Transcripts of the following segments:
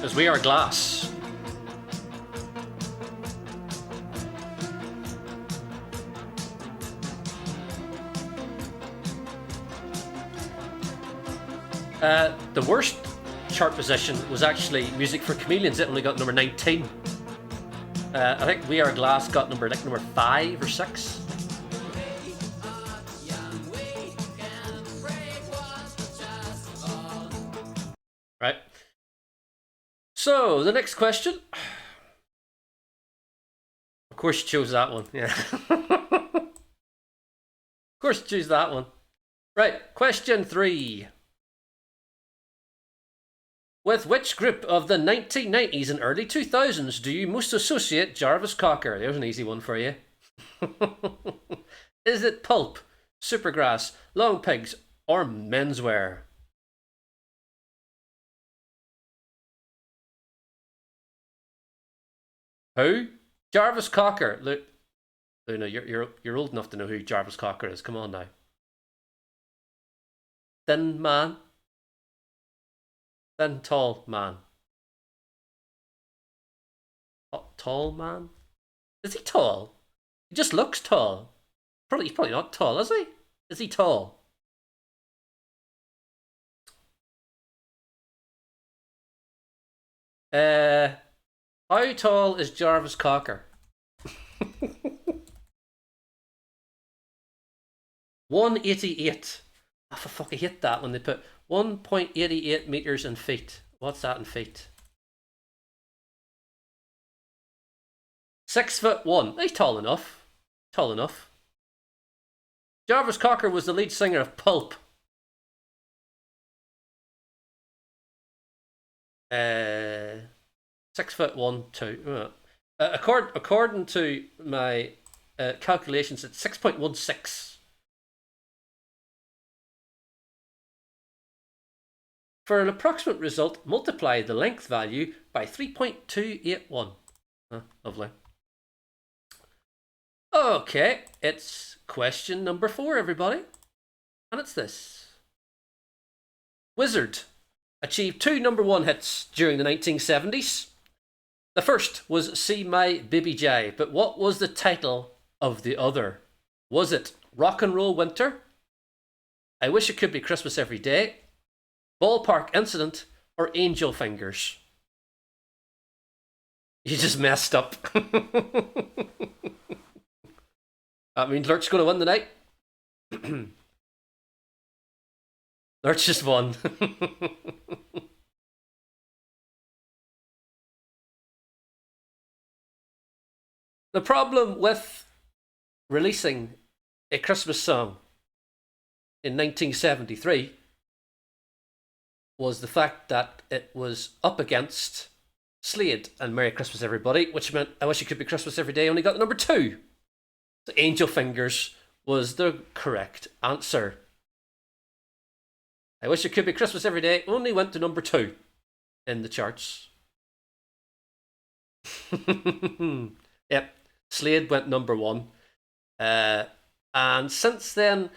as We Are Glass. The worst chart position was actually Music for Chameleons. It only got number 19. I think We Are Glass got number 5 or 6. Right. So the next question. Of course, you chose that one. Yeah. Of course, choose that one. Right. Question 3. With which group of the 1990s and early 2000s do you most associate Jarvis Cocker? There's an easy one for you. Is it Pulp, Supergrass, Long Pigs, or Menswear? Who? Jarvis Cocker. Look, Luna, you're old enough to know who Jarvis Cocker is. Come on now. Thin man. Thin tall man. Tall man? Is he tall? He just looks tall. He's probably not tall, is he? Is he tall? How tall is Jarvis Cocker? 188. Oh, for fuck, I hate that when they put 1.88 meters in feet. What's that in feet? 6'1". He's tall enough. Tall enough. Jarvis Cocker was the lead singer of Pulp. 6'1", 2. According to my calculations, it's 6.16. For an approximate result, multiply the length value by 3.281. Lovely. Okay, it's question number 4, everybody. And it's this. Wizard achieved 2 number 1 hits during the 1970s. The first was See My Baby J, but what was the title of the other? Was it Rock and Roll Winter, I Wish It Could Be Christmas Every Day, Ballpark Incident, or Angel Fingers? You just messed up. That means Lurch's going to win tonight. Lurch just won. The problem with releasing a Christmas song in 1973 was the fact that it was up against Slade and Merry Christmas Everybody, which meant I Wish It Could Be Christmas Every Day only got number 2. So Angel Fingers was the correct answer. I Wish It Could Be Christmas Every Day only went to number 2 in the charts. Yep, Slade went number 1. And since then,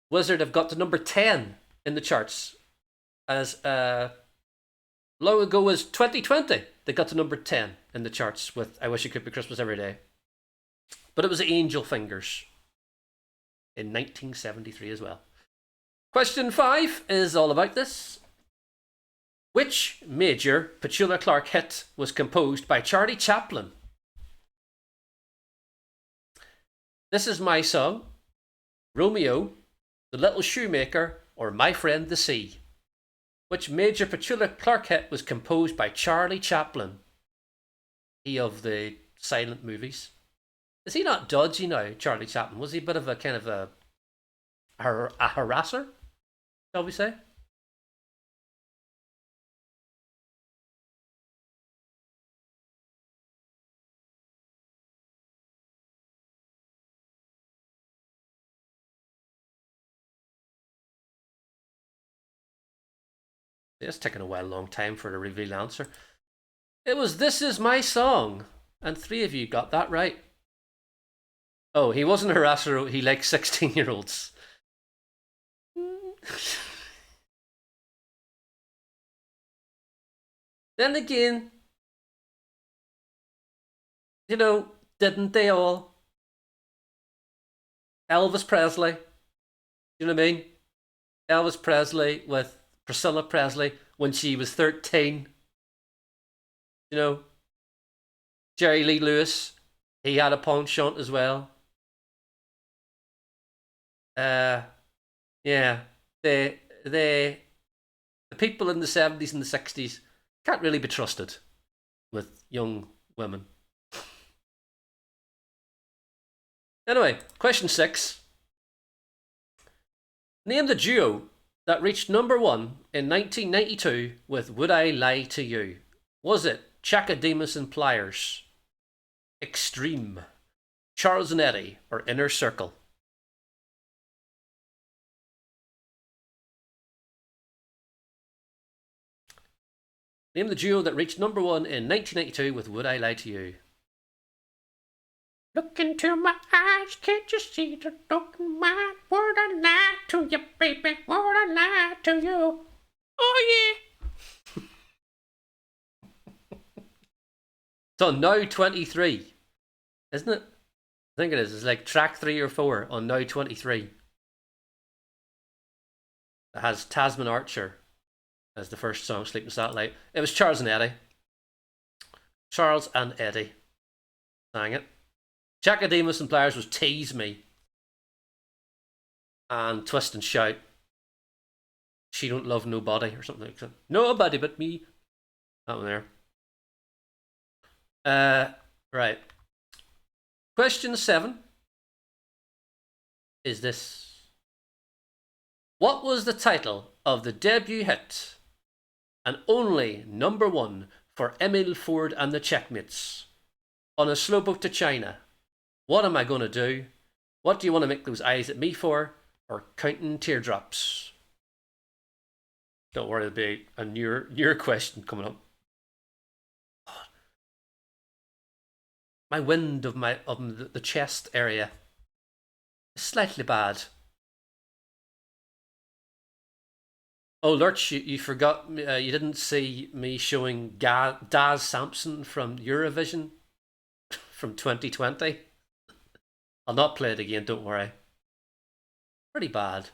Wizard have got to number 10 in the charts. As long ago as 2020, they got to number 10 in the charts with I Wish It Could Be Christmas Every Day. But it was Angel Fingers in 1973 as well. Question 5 is all about this. Which major Petula Clark hit was composed by Charlie Chaplin? This Is My Song, Romeo, The Little Shoemaker, or My Friend the Sea? Which major Petula Clark hit was composed by Charlie Chaplin? He of the silent movies. Is he not dodgy now, Charlie Chaplin? Was he a bit of a kind of a harasser, shall we say? It's taken a long time for the reveal answer. It was This Is My Song, and 3 of you got that right. Oh, he wasn't a harasser, he liked 16-year-olds. Then again, you know, didn't they all? Elvis Presley, you know what I mean? Elvis Presley with Priscilla Presley when she was 13, you know. Jerry Lee Lewis, he had a penchant as well. Uh, yeah, they the people in the 70s and the 60s can't really be trusted with young women. Anyway, question 6. Name the duo that reached number 1 in 1992 with Would I Lie to You? Was it Chakademus and Pliers, Extreme, Charles and Eddie, or Inner Circle? Name the duo that reached number 1 in 1992 with Would I Lie to You? Look into my eyes, can't you see the look in my Would I lie to you, baby? Would I lie to you? Oh yeah. It's on Now 23, isn't it? I think it is. It's like track 3 or 4 on Now 23. It has Tasman Archer as the first song, Sleeping Satellite. It was Charles and Eddie. Charles and Eddie sang it. Chakademus and Pliers was Tease Me. And Twist and Shout. She Don't Love Nobody or something like that. Nobody but me. That one there. Right. Question 7 is this. What was the title of the debut hit and only number 1 for Emil Ford and the Checkmates? On a Slow Boat to China, What Am I Gonna Do? What Do You Want to Make Those Eyes at Me For? Or Counting Teardrops? Don't worry, there'll be a newer question coming up. My wind of the chest area is slightly bad. Oh, Lurch, you forgot, you didn't see me showing Daz Sampson from Eurovision from 2020. I'll not play it again, don't worry. Pretty bad.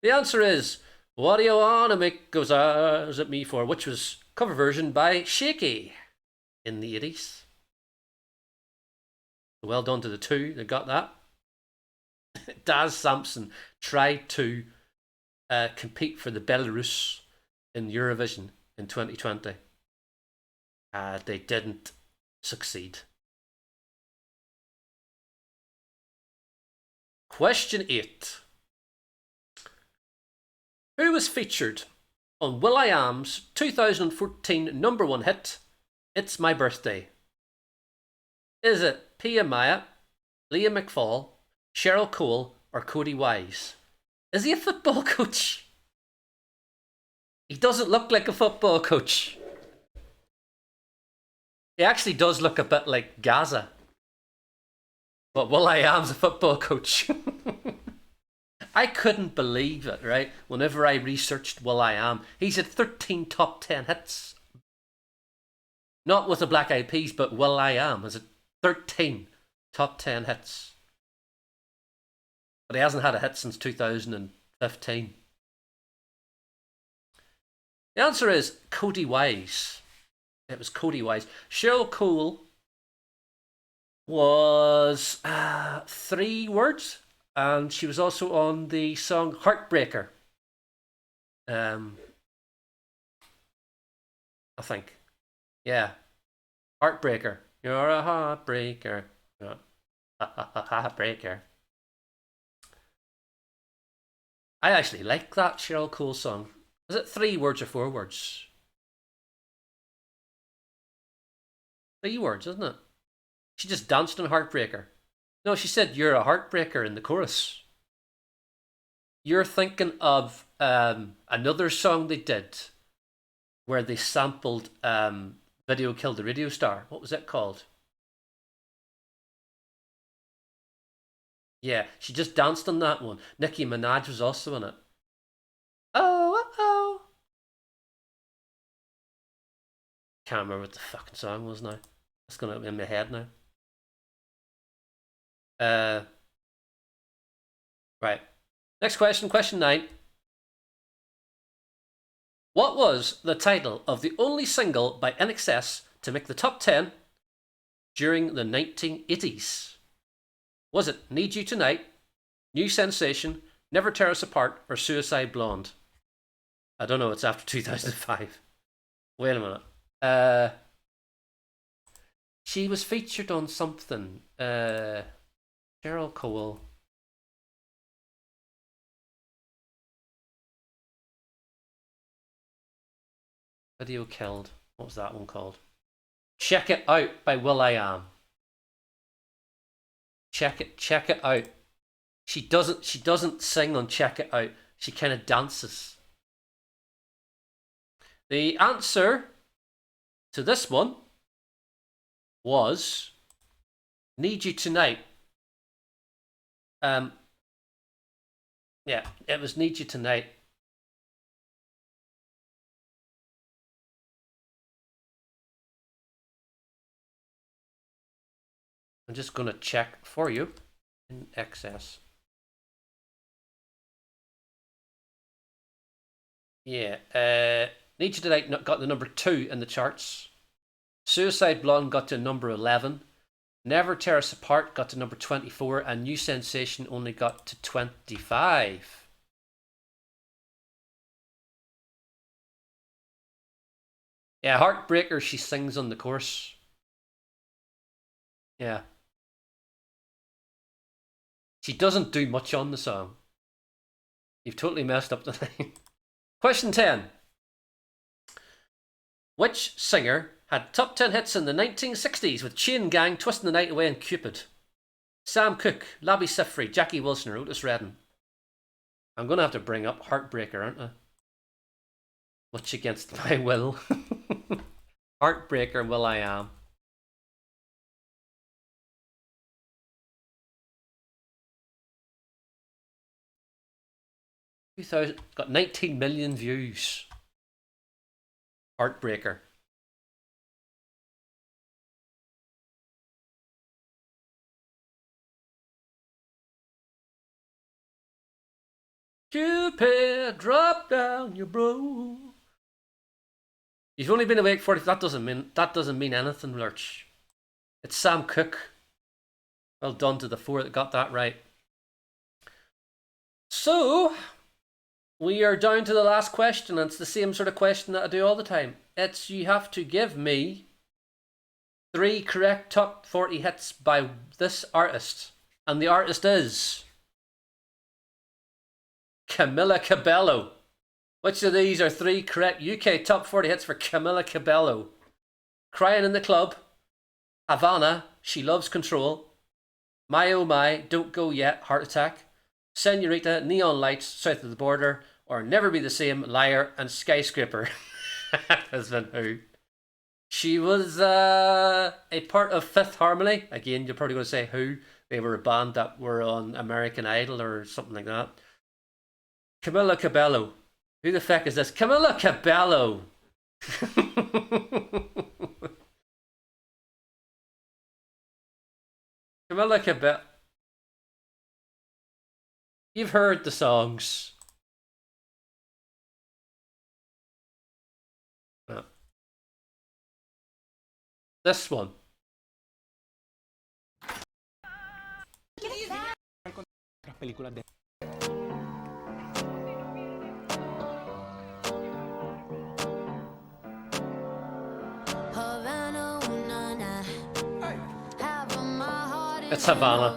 The answer is, What Do You Wanna Make Those Eyes at Me For? Which was cover version by Shaky in the 80s. Well done to the two that got that. Daz Sampson tried to compete for the Belarus in Eurovision in 2020. They didn't succeed. Question 8. Who was featured on will.i.am's 2014 number 1 hit, It's My Birthday? Is it Pia Maya, Liam McFall, Cheryl Cole, or Cody Wise? Is he a football coach? He doesn't look like a football coach. He actually does look a bit like Gaza. But will.i.am's a football coach. I couldn't believe it, right? Whenever I researched will.i.am, he's had 13 top 10 hits. Not with the Black Eyed Peas, but will.i.am has had 13 top 10 hits. But he hasn't had a hit since 2015. The answer is Cody Wise. It was Cody Wise. Cheryl Cole was 3 words, and she was also on the song Heartbreaker. I think. Yeah. Heartbreaker. You're a heartbreaker. Heartbreaker. I actually like that Cheryl Cole song. Is it 3 words or 4 words? 3 words, isn't it? She just danced on Heartbreaker. No, she said you're a heartbreaker in the chorus. You're thinking of another song they did where they sampled Video Killed the Radio Star. What was it called? Yeah, she just danced on that one. Nicki Minaj was also in it. Oh, oh, oh. Can't remember what the fucking song was now. It's gonna be in my head now. Right. Next question, question 9. What was the title of the only single by NXS to make the top 10 during the 1980s? Was it Need You Tonight, New Sensation, Never Tear Us Apart, or Suicide Blonde? I don't know, it's after 2005. Wait a minute. She was featured on something. Cheryl Cole. Video Killed. What was that one called? Check It Out by will.i.am. Check it out. She doesn't sing on Check It Out. She kind of dances. The answer to this one was Need You Tonight. Yeah, it was Need You Tonight. I'm just going to check for you in excess. Yeah, Need You Tonight got the number 2 in the charts. Suicide Blonde got to number 11. Never Tear Us Apart got to number 24, and New Sensation only got to 25. Yeah, Heartbreaker, she sings on the chorus. Yeah. She doesn't do much on the song. You've totally messed up the thing. Question 10. Which singer had top 10 hits in the 1960s with Chain Gang, Twisting the Night Away, and Cupid? Sam Cooke, Labi Siffrey, Jackie Wilson, or Otis Redding? I'm going to have to bring up Heartbreaker, aren't I? Much against my will. Heartbreaker, will.i.am. 2000, got 19 million views. Heartbreaker. Cupid, drop down your bro. You've only been awake 40. That doesn't mean anything, Lurch. It's Sam Cooke. Well done to the 4 that got that right. So we are down to the last question, and it's the same sort of question that I do all the time. It's you have to give me 3 correct top 40 hits by this artist, and the artist is Camila Cabello. Which of these are 3 correct UK top 40 hits for Camila Cabello? Crying in the Club, Havana, She Loves Control, My Oh My, Don't Go Yet, Heart Attack, Senorita, Neon Lights, South of the Border, or Never Be the Same, Liar, and Skyscraper. Has been who? She was a part of Fifth Harmony. Again, you're probably going to say who. They were a band that were on American Idol or something like that. Camila Cabello. Who the fuck is this? Camila Cabello! Camila Cabello. You've heard the songs. Oh. This one. It's Havana.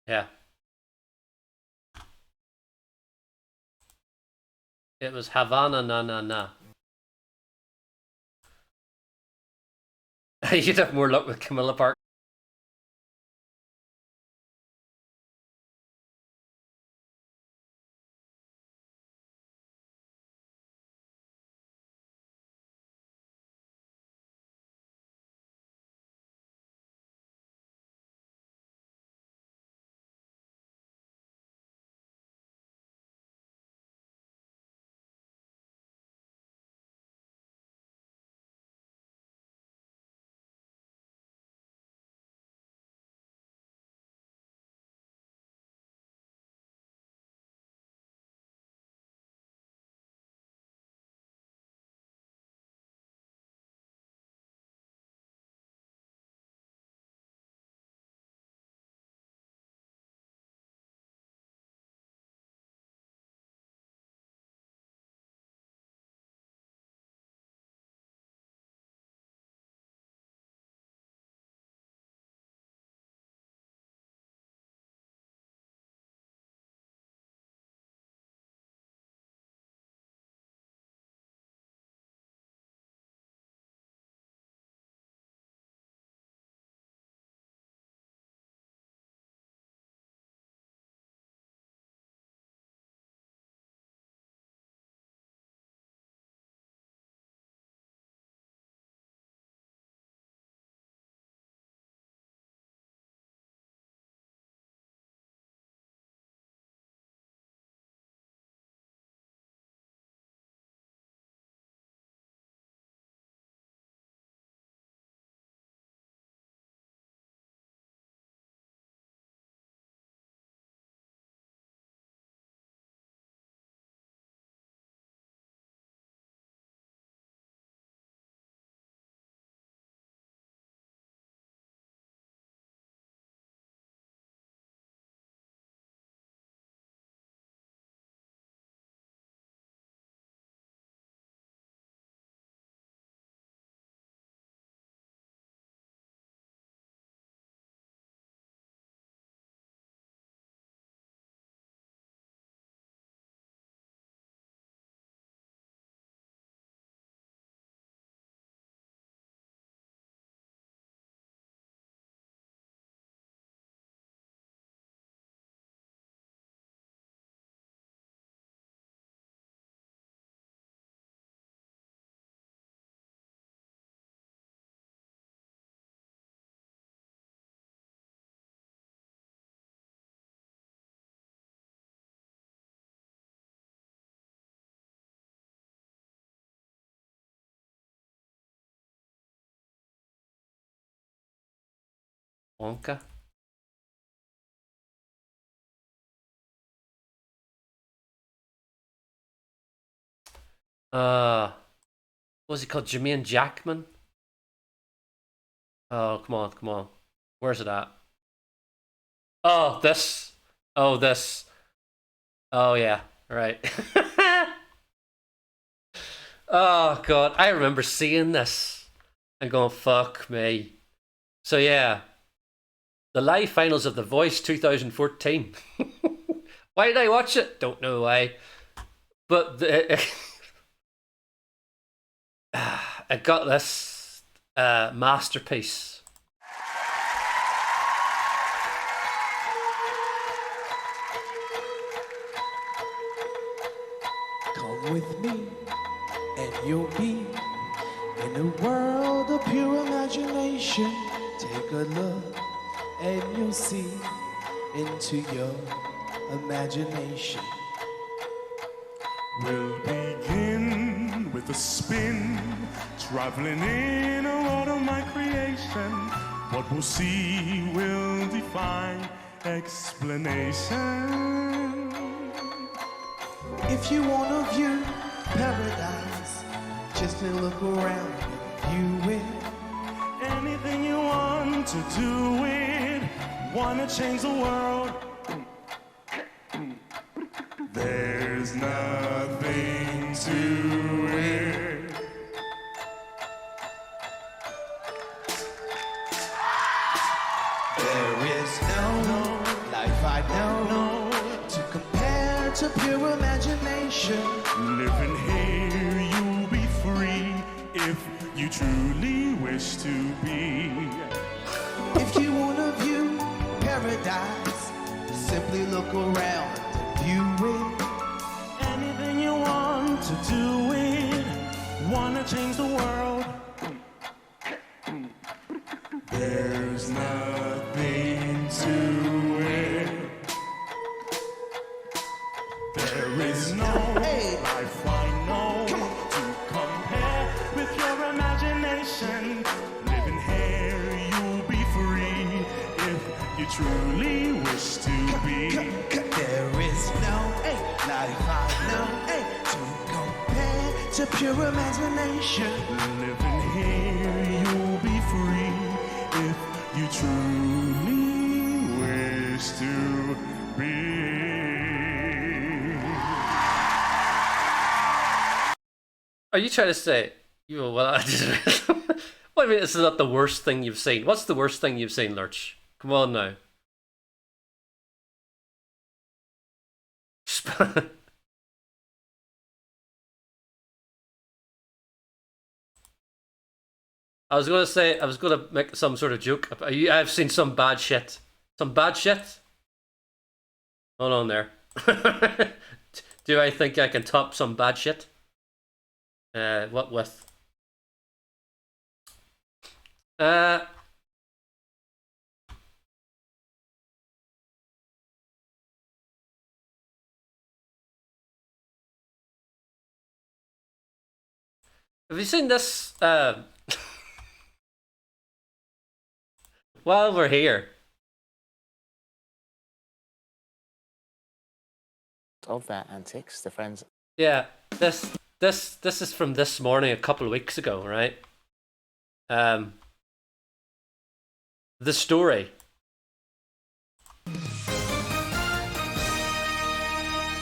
Yeah. It was Havana Na Na Na. You'd have more luck with Camilla Park. Wonka. What was he called? Jermaine Jackman? Oh, come on, come on. Where's it at? Oh, this. Oh, this. Oh, yeah. Right. Oh, God. I remember seeing this and going, fuck me. So, yeah. The live finals of The Voice 2014. Why did I watch it? Don't know why. But I got this masterpiece. Come with me, and you'll be in a world of pure imagination. Take a look, and you'll see into your imagination. We'll begin with a spin, traveling in a world of my creation. What we'll see will defy explanation. If you want to view paradise, just to look around and view it. Anything you want to do it, wanna change the world. There's nothing to it. There is no life I know to compare to pure imagination. Living here, you'll be free if you truly wish to be. If you want to view paradise, simply look around and view it. Anything you want to do it, wanna change the world. There's nothing to it. There is no life I know to compare with your imagination. Living here, you'll be free if you truly wish to be. There is no life I know to compare to pure imagination. Living here, you'll be free if you truly wish to be. Are you trying to say, well, I just, what do you mean this is not the worst thing you've seen? What's the worst thing you've seen, Lurch? Come on now. I was going to make some sort of joke. I've seen some bad shit. Some bad shit? Hold on there. Do I think I can top some bad shit? What with? Have you seen this? While we're here. Of their antics, the friends. Yeah, this is from this morning a couple of weeks ago, right? The story.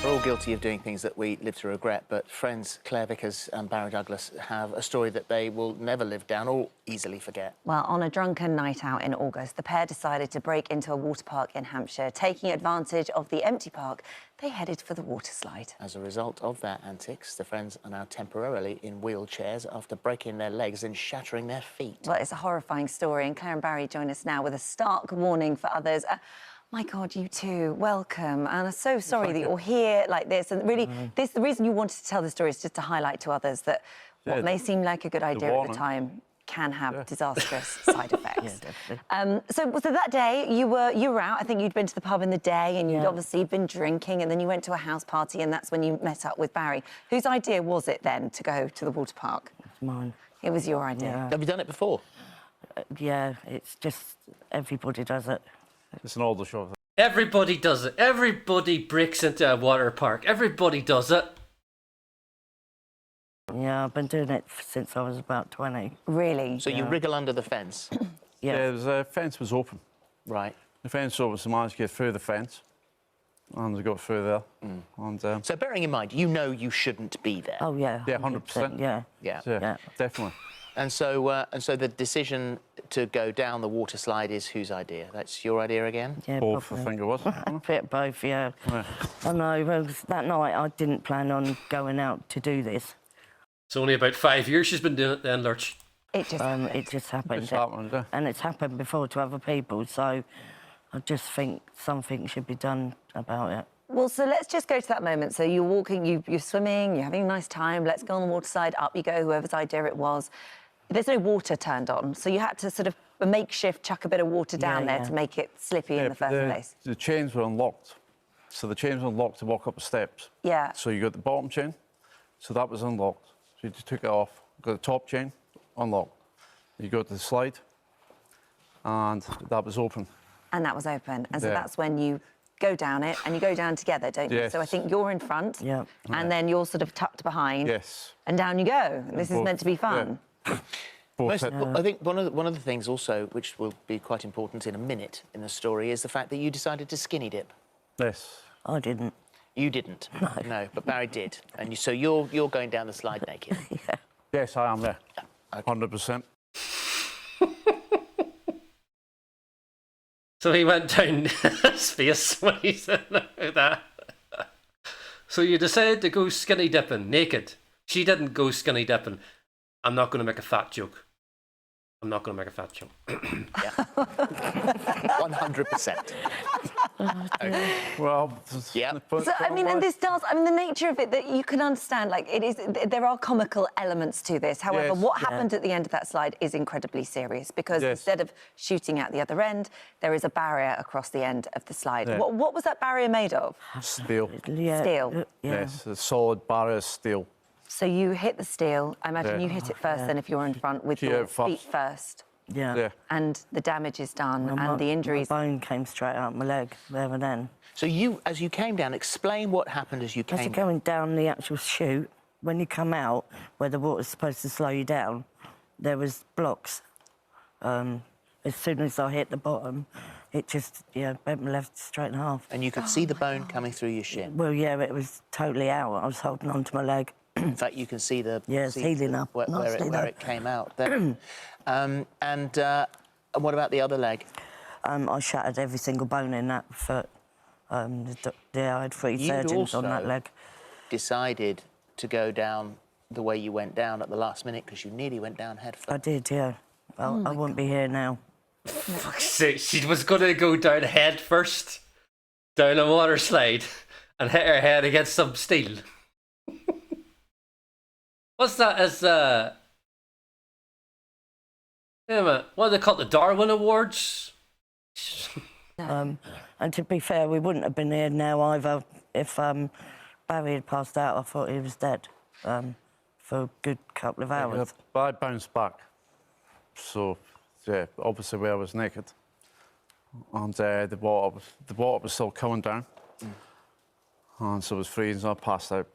We're all guilty of doing things that we live to regret, but friends Claire Vickers and Barry Douglas have a story that they will never live down or easily forget. Well, on a drunken night out in August, the pair decided to break into a water park in Hampshire. Taking advantage of the empty park, they headed for the water slide. As a result of their antics, the friends are now temporarily in wheelchairs after breaking their legs and shattering their feet. Well, it's a horrifying story, and Claire and Barry join us now with a stark warning for others. My God, you too, welcome. And I'm so sorry that you're here like this. And really, the reason you wanted to tell the story is just to highlight to others that what may seem like a good idea at the time can have disastrous side effects. So that day, you were out. I think you'd been to the pub in the day, and you'd obviously been drinking, and then you went to a house party, and that's when you met up with Barry. Whose idea was it then to go to the water park? It's mine. It was your idea. Have you done it before? Yeah, it's just everybody does it. It's an older show. Everybody does it. Everybody breaks into a water park. Everybody does it. Yeah, I've been doing it since I was about 20. Really? So you wriggle under the fence. Yeah. The fence was open. Right. The fence was open, so I managed to get through the fence. And I got through there. And, So bearing in mind, you know you shouldn't be there. Oh, yeah. Yeah, 100%. Yeah. Yeah. yeah, definitely. And so the decision to go down the water slide is whose idea? That's your idea again? Yeah, Both, probably. I think it was. A bit of both, yeah. Yeah. I know, well, that night I didn't plan on going out to do this. It's only about 5 years she's been doing it then, Lurch. It just It just happened. It's happened, yeah. And it's happened before to other people, so I just think something should be done about it. Well, so let's just go to that moment. So you're walking, you're swimming, you're having a nice time. Let's go on the water side. Up you go, whoever's idea it was. There's no water turned on, so you had to sort of a makeshift chuck a bit of water down there to make it slippy in the first place. The chains were unlocked. So the chains were unlocked to walk up the steps. Yeah. So you got the bottom chain, so that was unlocked. So you just took it off, got the top chain, unlocked. You go to the slide, and that was open. And that was open. And so Yeah. that's when you go down it, and you go down together, don't you? Yes. So I think you're in front, Yeah. and then you're sort of tucked behind, Yes. and down you go. This is both- meant to be fun. Both hit- I think one of the things also, which will be quite important in a minute in the story, is the fact that you decided to skinny dip. Yes. I didn't. You didn't. No, but Barry did. And so you're going down the slide naked. Yeah. Yes, I am there. 100%. So he went down his face when he said that. So you decided to go skinny dipping naked. She didn't go skinny dipping. I'm not going to make a fat joke. I'm not going to make a fat joke. 100%. Well, Yeah. So, I mean, and this does, I mean, the nature of it, that you can understand, like, it is, there are comical elements to this. However, Yes. what happened at the end of that slide is incredibly serious, because Yes. instead of shooting out the other end, there is a barrier across the end of the slide. Yeah. What was that barrier made of? Steel. Yeah. Steel. Yeah. Yes, a solid barrier steel. So you hit the steel. I imagine Yeah. you hit it first, then if you're in front with Yeah, your first. feet first. Yeah. Yeah. And the damage is done, And and the injuries. My bone came straight out my leg there and then. So you, as you came down, explain what happened as you As you're came down. going down the actual chute, when you come out, where the water's supposed to slow you down, there was blocks. As soon as I hit the bottom, it just, bent my left straight in half. And you could see the bone coming through your shin. Well, yeah, it was totally out. I was holding on to my leg. In fact, you can see the Yeah, it's healing up where nicely, where though. it came out there. And what about the other leg? I shattered every single bone in that foot. I had 3 You'd surgeons on that also- leg. Decided to go down the way you went down at the last minute because you nearly went down head I first. did, yeah. I wouldn't be here now. Fuck's sake, she was going to go down head first, down a water slide, and hit her head against some steel. What's that as, what do they call it, the Darwin Awards? And to be fair, we wouldn't have been here now either if Barry had passed out. I thought he was dead for a good couple of hours. I bounced back. So, yeah, obviously where I was naked. And the water was still coming down. And so it was freezing, so I passed out.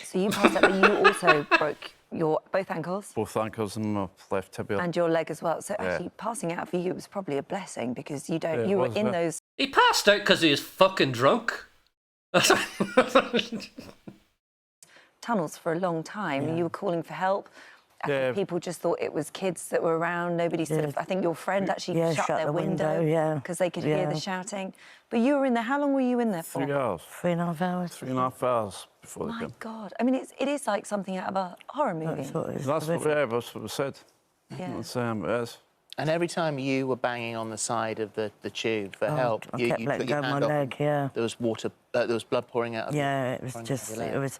So you passed out, but you also broke your both ankles Both ankles and my left tibia. and your leg as well. So Yeah. actually, passing out for you was probably a blessing, because you don't. Yeah, it you were was, in yeah. those. He passed out because he was fucking drunk. Tunnels for a long time, and you were calling for help. I think Yeah. people just thought it was kids that were around. Nobody sort of. I think your friend actually Yeah, shut shut their the window, yeah. because they could hear Yeah. the shouting. But you were in there. How long were you in there for? 3 hours. 3.5 hours. 3.5 hours before they My came. God! I mean, it is like something out of a horror movie. That's what it is. That's what, horrific. yeah, that's what was said. Yeah. That's, it is. And every time you were banging on the side of the tube for help, I you kept put letting your go of hand my off. leg, yeah. There was water. There was blood pouring out of Yeah, it was pouring out of just, your leg.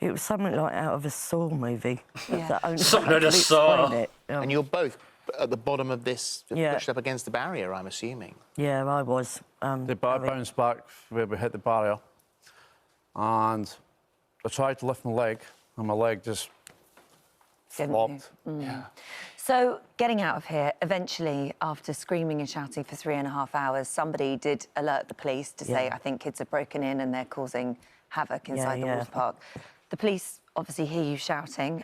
it was something like out of a Saw movie. Yeah. That only Something I out of can Saw. explain it. And you're both at the bottom of this, Yeah. pushed up against the barrier, I'm assuming. Yeah, I was. The bar Barry- bounced back where we hit the barrier. And I tried to lift my leg, and my leg just Didn't flopped. move. Yeah. So, getting out of here, eventually, after screaming and shouting for 3.5 hours, somebody did alert the police to say, I think kids have broken in and they're causing havoc inside the water park. The police obviously hear you shouting.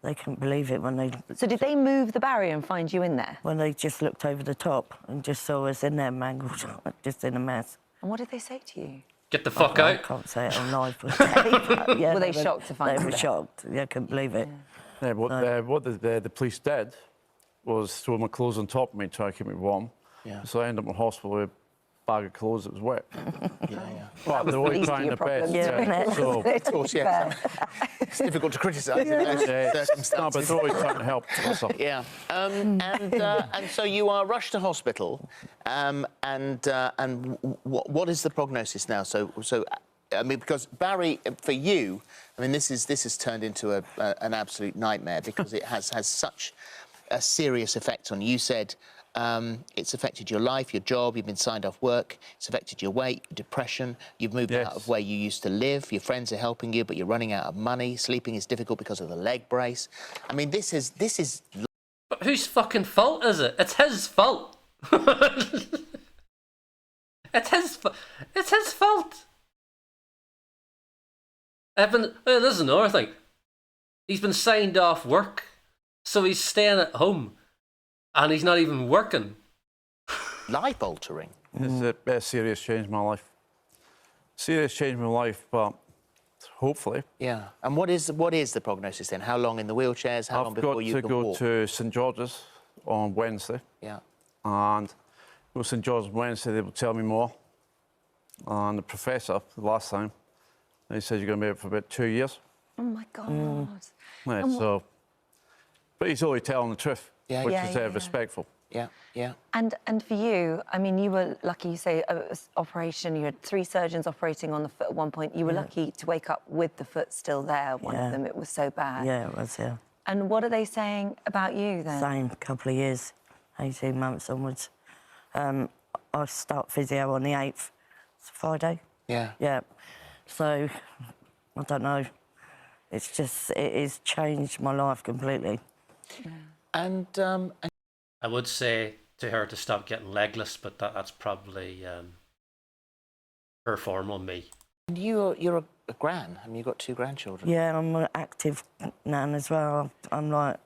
They couldn't believe it when they... So did they move the barrier and find you in there? When they just looked over the top and just saw us in there mangled, just in a mess. And what did they say to you? Get the fuck I out. can't say it on live. But yeah, Were they shocked to find They you were there? shocked. Yeah, couldn't believe it. Yeah, what the police did was throw my clothes on top of me, try to keep me warm. Yeah. So I ended up in hospital with a bag of clothes that was wet. Yeah. But they're always least trying of their your best. problems, Yeah. So, Of course, yeah. It's difficult to criticise in those no, but circumstances. they're always trying to help. So. Yeah, and so you are rushed to hospital, what is the prognosis now? So I mean, because Barry, for you, I mean, this has turned into an absolute nightmare because it has such a serious effect on you. You said it's affected your life, your job, you've been signed off work, it's affected your weight, your depression, you've moved out of where you used to live, your friends are helping you, but you're running out of money, sleeping is difficult because of the leg brace. I mean, this is But whose fucking fault is it? It's his fault. It's his fault. This is another thing. He's been signed off work, so he's staying at home, and he's not even working. life-altering. It's a serious change in my life. Serious change in my life, but hopefully. Yeah. And what is the prognosis then? How long in the wheelchairs? How long before you I've can got to go walk? to St George's on Wednesday. Yeah. And go to St George's on Wednesday, they will tell me more. And the professor, the last time, he said you're going to be out for about 2 years. Oh, my God. Yeah, And so, but he's only telling the truth, Yeah, which yeah, is yeah. respectful. Yeah. Yeah. And for you, I mean, you were lucky, you say, operation, you had 3 surgeons operating on the foot at one point. You were lucky to wake up with the foot still there, one of them. It was so bad. Yeah, it was, yeah. And what are they saying about you then? Same, couple of years, 18 months onwards. I start physio on the 8th. It's Friday. Yeah. Yeah. So, I don't know. It's just, it has changed my life completely. And I would say to her to stop getting legless, but that's probably her form on me. you're a gran. I mean, you've got 2 grandchildren. Yeah, I'm an active nan as well. I'm like,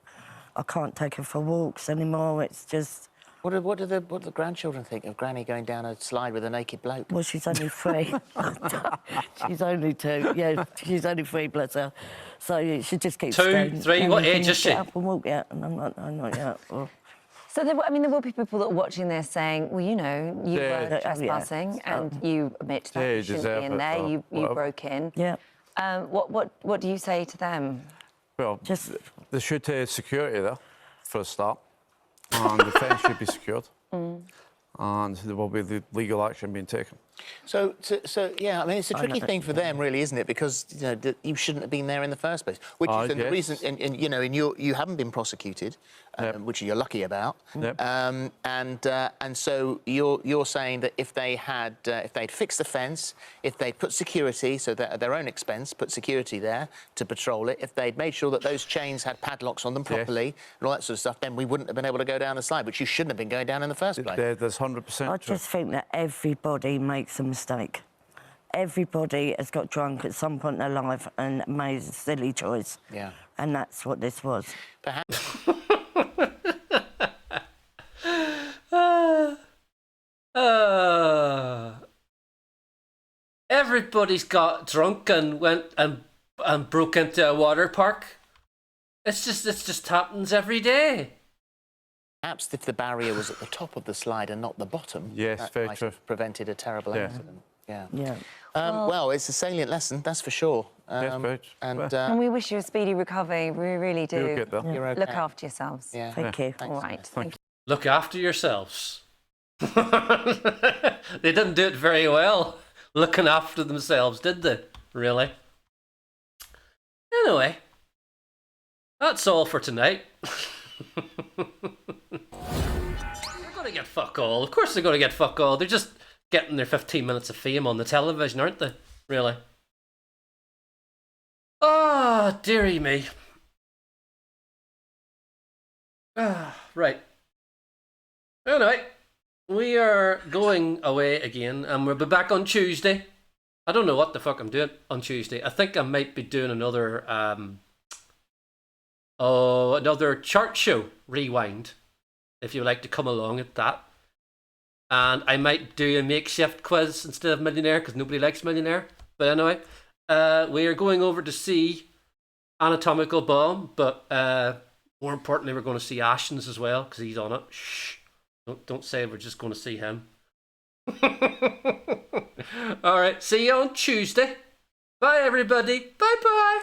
I can't take her for walks anymore. It's just... What do the grandchildren think of Granny going down a slide with a naked bloke? Well, she's only 3. She's only 2. Yeah, she's only 3, bless her. So she just keeps 2, saying, 3, "Can what you age is she?" Get up and walk yet? And I'm like, no, not yet. Or, So, there will be people that are watching this saying, well, you know, you Yeah. were trespassing and you admit that Yeah, you you shouldn't deserve be in it, there, so you whatever. broke in. yeah, What do you say to them? Well, Just- they should take security there for a start, and the fence should be secured, and there will be the legal action being taken. So yeah, I mean, it's a tricky thing for them, really, isn't it? Because you know you shouldn't have been there in the first place. Which is the yes. reason, and you know, you haven't been prosecuted, which you're lucky about. Yep. And so you're saying that if they'd fixed the fence, if they'd put security, so that at their own expense, put security there to patrol it, if they'd made sure that those chains had padlocks on them properly and all that sort of stuff, then we wouldn't have been able to go down the slide, which you shouldn't have been going down in the first place. There's 100% I true. just think that everybody makes a mistake. Everybody has got drunk at some point in their life and made a silly choice. Yeah. And that's what this was. Perhaps. Everybody's got drunk and went and broke into a water park. It just happens every day. Perhaps if the barrier was at the top of the slide and not the bottom, Yes, that very might true. have prevented a terrible Yeah. accident. Yeah. Yeah. Well, it's a salient lesson, that's for sure. Yes, very true. And And we wish you a speedy recovery. We really do. You'll get there. you're okay. Look after yourselves. Yeah. Thank you. All right. Thank you. Look after yourselves. They didn't do it very well, looking after themselves, did they? Really? Anyway, that's all for tonight. They're going to get fuck all. Of course they're going to get fuck all. They're just getting their 15 minutes of fame on the television, aren't they? Really? Oh, dearie me. Right. Anyway, we are going away again, and we'll be back on Tuesday. I don't know what the fuck I'm doing on Tuesday. I think I might be doing another another chart show rewind, if you would like to come along at that. And I might do a makeshift quiz instead of Millionaire, because nobody likes Millionaire. But anyway, we are going over to see Anatomical Bomb, but more importantly, we're going to see Ashton's as well, because he's on it. Shh. Don't say we're just going to see him. All right, see you on Tuesday. Bye, everybody. Bye-bye.